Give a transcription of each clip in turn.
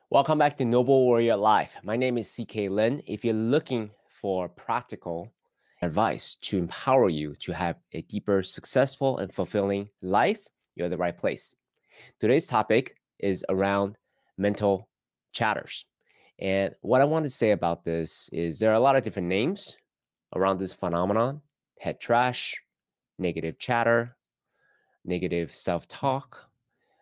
Welcome back to Noble Warrior Life. My name is CK Lin. If you're looking for practical advice to empower you to have a deeper, successful, and fulfilling life, you're the right place. Today's topic is around mental chatters. And what I want to say about this is there are a lot of different names around this phenomenon: head trash, negative chatter, negative self talk,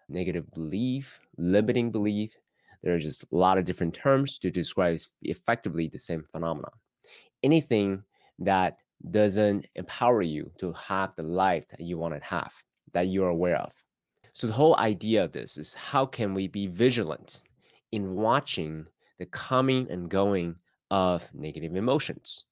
negative belief, limiting belief. There are just a lot of different terms to describe effectively the same phenomenon. Anything that doesn't empower you to have the life that you want to have, that you're aware of. So the whole idea of this is how can we be vigilant in watching the coming and going of negative emotions?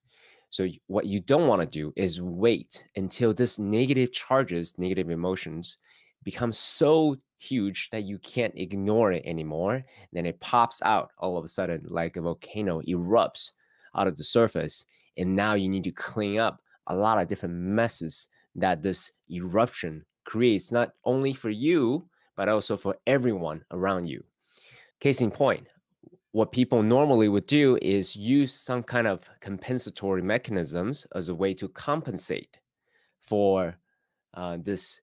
So what you don't want to do is wait until this negative charges, negative emotions become so huge that you can't ignore it anymore. Then it pops out all of a sudden like a volcano erupts out of the surface. And now you need to clean up a lot of different messes that this eruption creates, not only for you, but also for everyone around you. Case in point, what people normally would do is use some kind of compensatory mechanisms as a way to compensate for this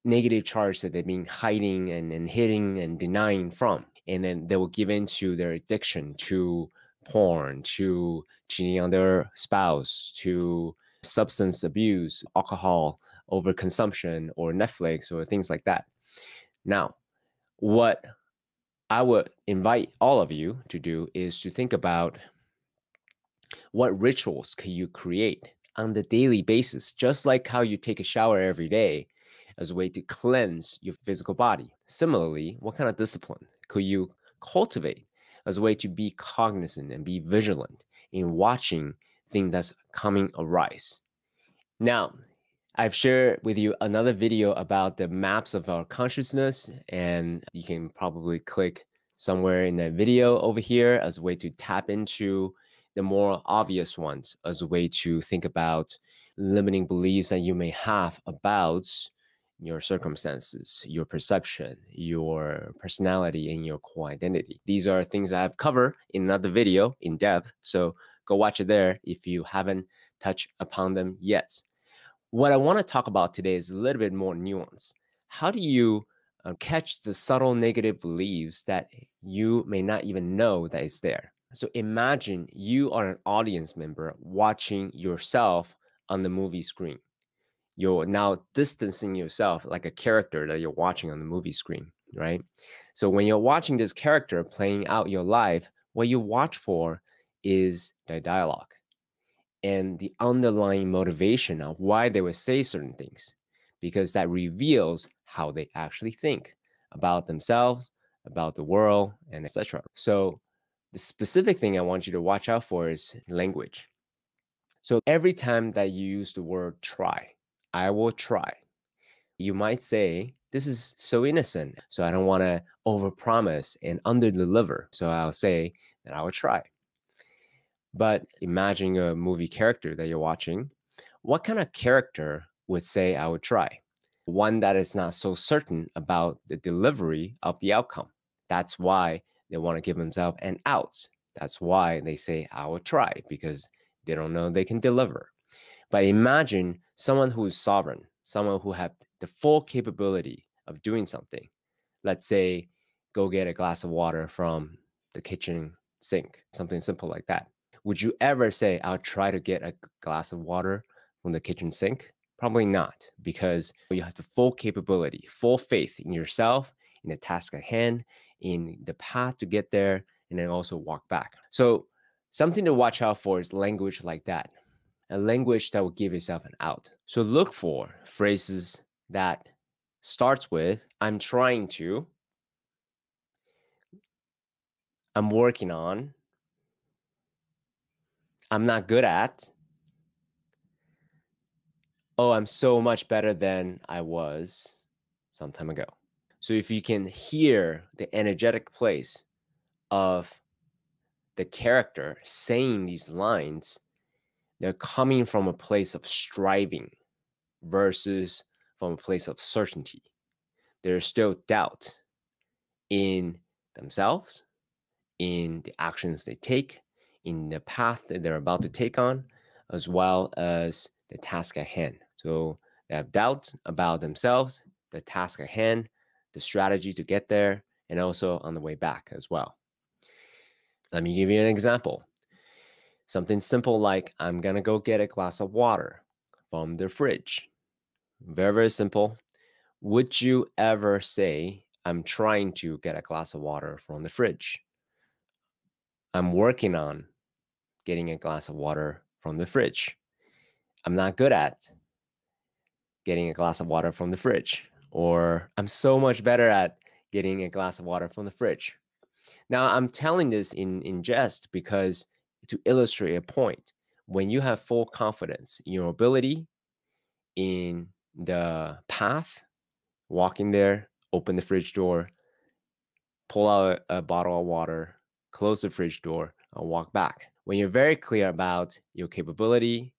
negative charge that they've been hiding and hitting and denying from. And then they will give in to their addiction to porn, to cheating on their spouse, to substance abuse, alcohol overconsumption, or Netflix, or things like that. Now, what I would invite all of you to do is to think about what rituals can you create on the daily basis, just like how you take a shower every day as a way to cleanse your physical body. Similarly, what kind of discipline could you cultivate as a way to be cognizant and be vigilant in watching things that's coming arise? Now, I've shared with you another video about the maps of our consciousness, and you can probably click somewhere in that video over here as a way to tap into the more obvious ones, as a way to think about limiting beliefs that you may have about your circumstances, your perception, your personality, and your core identity. These are things I've covered in another video in depth, so go watch it there if you haven't touched upon them yet. What I want to talk about today is a little bit more nuanced. How do you catch the subtle negative beliefs that you may not even know that is there? So imagine you are an audience member watching yourself on the movie screen. You're now distancing yourself like a character that you're watching on the movie screen, right? So when you're watching this character playing out your life, what you watch for is the dialogue and the underlying motivation of why they would say certain things, because that reveals how they actually think about themselves, about the world, and etc. So the specific thing I want you to watch out for is language. So every time that you use the word try, I will try, you might say, this is so innocent, so I don't want to overpromise and underdeliver. So I'll say that I will try. But imagine a movie character that you're watching. What kind of character would say, I would try? One that is not so certain about the delivery of the outcome. That's why they want to give themselves an out. That's why they say, I will try, because they don't know they can deliver. But imagine someone who is sovereign, someone who have the full capability of doing something. Let's say, go get a glass of water from the kitchen sink, something simple like that. Would you ever say, I'll try to get a glass of water from the kitchen sink? Probably not, because you have the full capability, full faith in yourself, in the task at hand, in the path to get there, and then also walk back. So something to watch out for is language like that, a language that will give yourself an out. So look for phrases that starts with, I'm trying to, I'm working on, I'm not good at, oh, I'm so much better than I was some time ago. So if you can hear the energetic place of the character saying these lines, they're coming from a place of striving versus from a place of certainty. There's still doubt in themselves, in the actions they take, in the path that they're about to take on, as well as the task at hand. So they have doubt about themselves, the task at hand, the strategy to get there, and also on the way back as well. Let me give you an example. Something simple like, I'm going to go get a glass of water from the fridge. Very, very simple. Would you ever say, I'm trying to get a glass of water from the fridge? I'm working on getting a glass of water from the fridge. I'm not good at getting a glass of water from the fridge. Or I'm so much better at getting a glass of water from the fridge. Now, I'm telling this in jest because to illustrate a point, when you have full confidence in your ability, in the path, walk in there, open the fridge door, pull out a bottle of water, close the fridge door, and walk back. When you're very clear about your capability,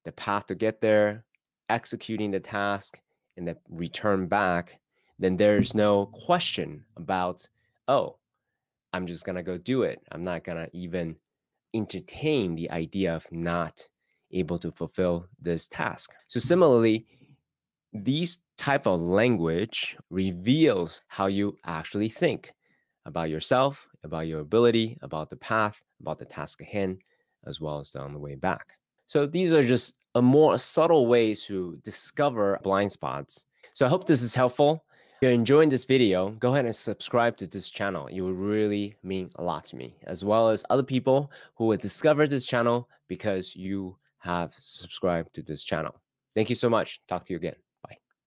the path to get there, executing the task, and the return back, then there's no question about, oh, I'm just going to go do it. I'm not going to even entertain the idea of not able to fulfill this task. So similarly, these type of language reveals how you actually think about yourself, about your ability, about the path, about the task at hand, as well as on the way back. So these are just a more subtle ways to discover blind spots. So I hope this is helpful. If you're enjoying this video, go ahead and subscribe to this channel. It will really mean a lot to me, as well as other people who will discover this channel because you have subscribed to this channel. Thank you so much. Talk to you again.